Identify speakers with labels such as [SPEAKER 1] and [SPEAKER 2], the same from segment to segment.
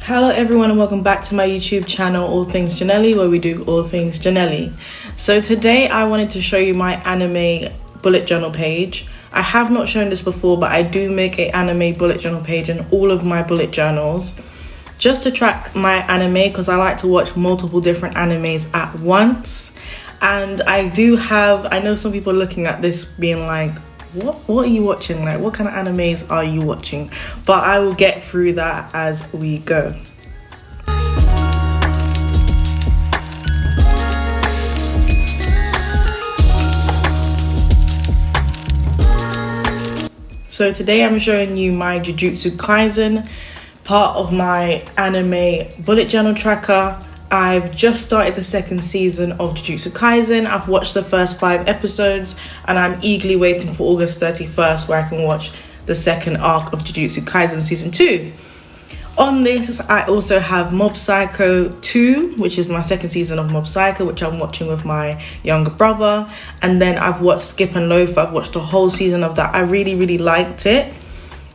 [SPEAKER 1] Hello everyone and welcome back to my YouTube channel, All Things Janelli, where we do all things Janelli. So today I wanted to show you my anime bullet journal page. I have not shown this before, but I do make an anime bullet journal page in all of my bullet journals just to track my anime, because I like to watch multiple different animes at once. And I know some people are looking at this being like, what are you watching? Like, what kind of animes are you watching? But I will get through that as we go. So today I'm showing you my Jujutsu Kaisen, part of my anime bullet journal tracker. I've just started the second season of Jujutsu Kaisen. I've watched the first 5 episodes and I'm eagerly waiting for August 31st where I can watch the second arc of Jujutsu Kaisen season 2. On this, I also have Mob Psycho 2, which is my second season of Mob Psycho, which I'm watching with my younger brother. And then I've watched Skip and Loaf. I've watched the whole season of that. I really liked it.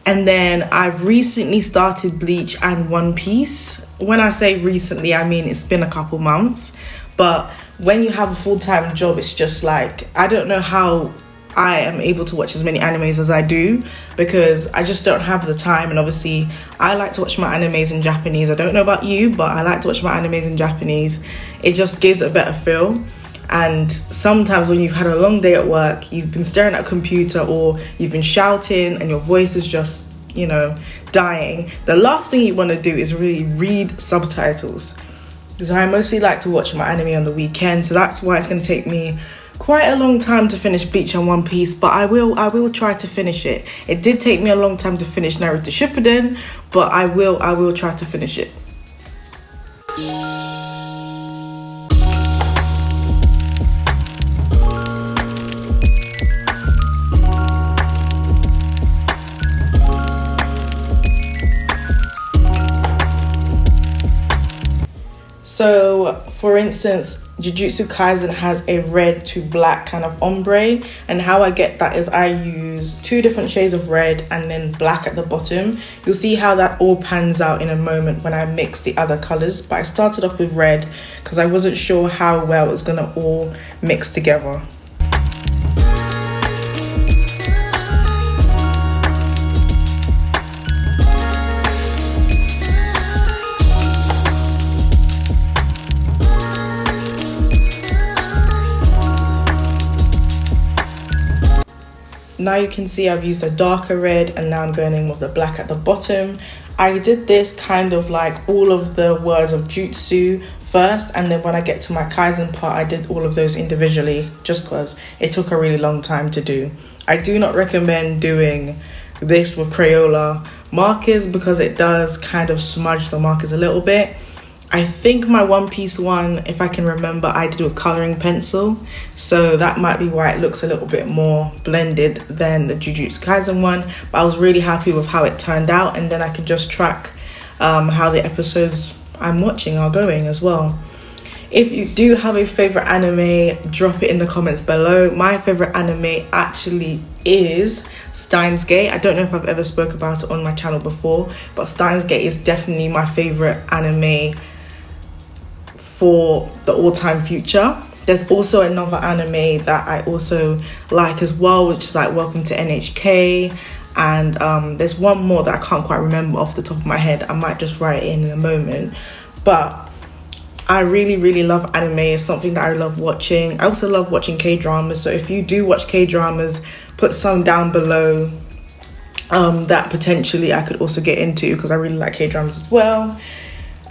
[SPEAKER 1] And then I've recently started Bleach and One Piece. When I say recently, I mean it's been a couple months. But when you have a full-time job, it's just like, I don't know how I am able to watch as many animes as I do, because I just don't have the time. And obviously, I like to watch my animes in Japanese. I don't know about you, but I like to watch my animes in Japanese. It just gives a better feel. And sometimes when you've had a long day at work, you've been staring at a computer or you've been shouting and your voice is just, dying, the last thing you want to do is really read subtitles. So I mostly like to watch my anime on the weekend, so that's why it's going to take me quite a long time to finish Bleach and One Piece, but I will try to finish it. It did take me a long time to finish Naruto Shippuden, but I will try to finish it. So, for instance, Jujutsu Kaisen has a red to black kind of ombre, and how I get that is I use 2 different shades of red and then black at the bottom. You'll see how that all pans out in a moment when I mix the other colours, but I started off with red because I wasn't sure how well it was going to all mix together. Now you can see I've used a darker red and now I'm going in with the black at the bottom. I did this kind of like all of the words of Jutsu first, and then when I get to my Kaizen part, I did all of those individually just because it took a really long time to do. I do not recommend doing this with Crayola markers because it does kind of smudge the markers a little bit. I think my One Piece one, if I can remember, I did with colouring pencil. So that might be why it looks a little bit more blended than the Jujutsu Kaisen one. But I was really happy with how it turned out. And then I could just track how the episodes I'm watching are going as well. If you do have a favourite anime, drop it in the comments below. My favourite anime actually is Steins Gate. I don't know if I've ever spoke about it on my channel before, but Steins Gate is definitely my favourite anime for the all-time future. There's also another anime that I also like as well, which is like Welcome to NHK, and there's one more that I can't quite remember off the top of my head. I might just write it in a moment, but I really love anime. It's something that I love watching. I also love watching K-dramas, so if you do watch K-dramas, put some down below that potentially I could also get into, because I really like K-dramas as well.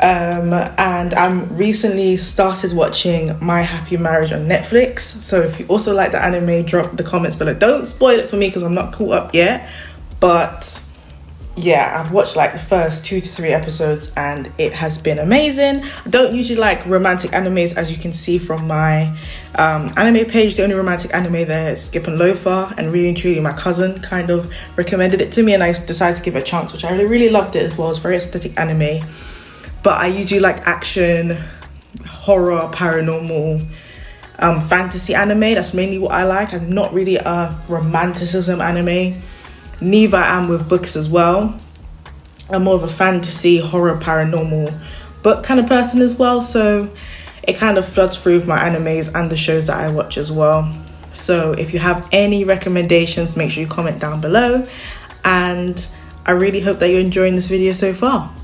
[SPEAKER 1] And I'm recently started watching My Happy Marriage on Netflix. So if you also like the anime, drop the comments below. Don't spoil it for me because I'm not caught up yet. But yeah, I've watched like the first 2 to 3 episodes and it has been amazing. I don't usually like romantic animes, as you can see from my anime page. The only romantic anime there is Skip and Loafer, and really and truly my cousin kind of recommended it to me and I decided to give it a chance, which I really loved it as well. It's very aesthetic anime. But I usually like action, horror, paranormal, fantasy anime. That's mainly what I like. I'm not really a romanticism anime. Neither am with books as well. I'm more of a fantasy, horror, paranormal book kind of person as well. So it kind of floods through with my animes and the shows that I watch as well. So if you have any recommendations, make sure you comment down below. And I really hope that you're enjoying this video so far.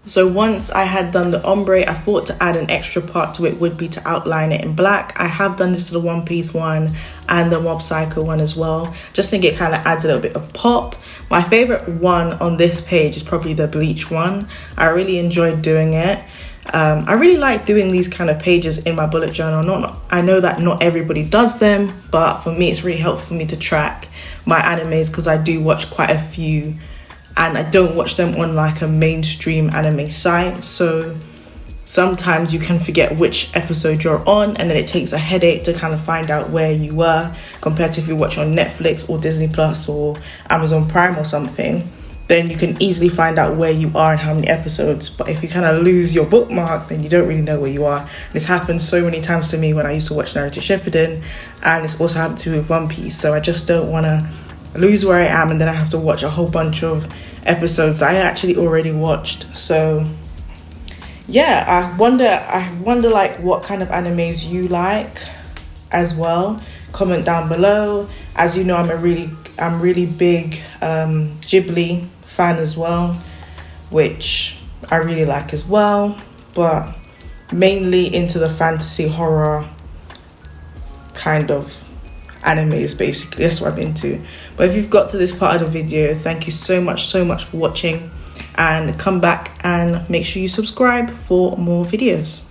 [SPEAKER 1] So once I had done the ombre, I thought to add an extra part to it would be to outline it in black. I have done this to the One Piece one and the Mob Psycho one as well. Just think it kind of adds a little bit of pop. My favorite one on this page is probably the Bleach one. I really enjoyed doing it. I really like doing these kind of pages in my bullet journal. I know that not everybody does them, but for me it's really helpful for me to track my animes because I do watch quite a few. And I don't watch them on like a mainstream anime site. So sometimes you can forget which episode you're on, and then it takes a headache to kind of find out where you were compared to if you watch on Netflix or Disney Plus or Amazon Prime or something. Then you can easily find out where you are and how many episodes. But if you kind of lose your bookmark, then you don't really know where you are. This happened so many times to me when I used to watch Naruto Shippuden, and it's also happened to me with One Piece. So I just don't want to lose where I am and then I have to watch a whole bunch of episodes that I actually already watched. So yeah, I wonder like what kind of animes you like as well. Comment down below. As you know, I'm really big Ghibli fan as well, which I really like as well, but mainly into the fantasy horror kind of animes. Basically that's what I'm into. But if you've got to this part of the video, thank you so much for watching, and come back and make sure you subscribe for more videos.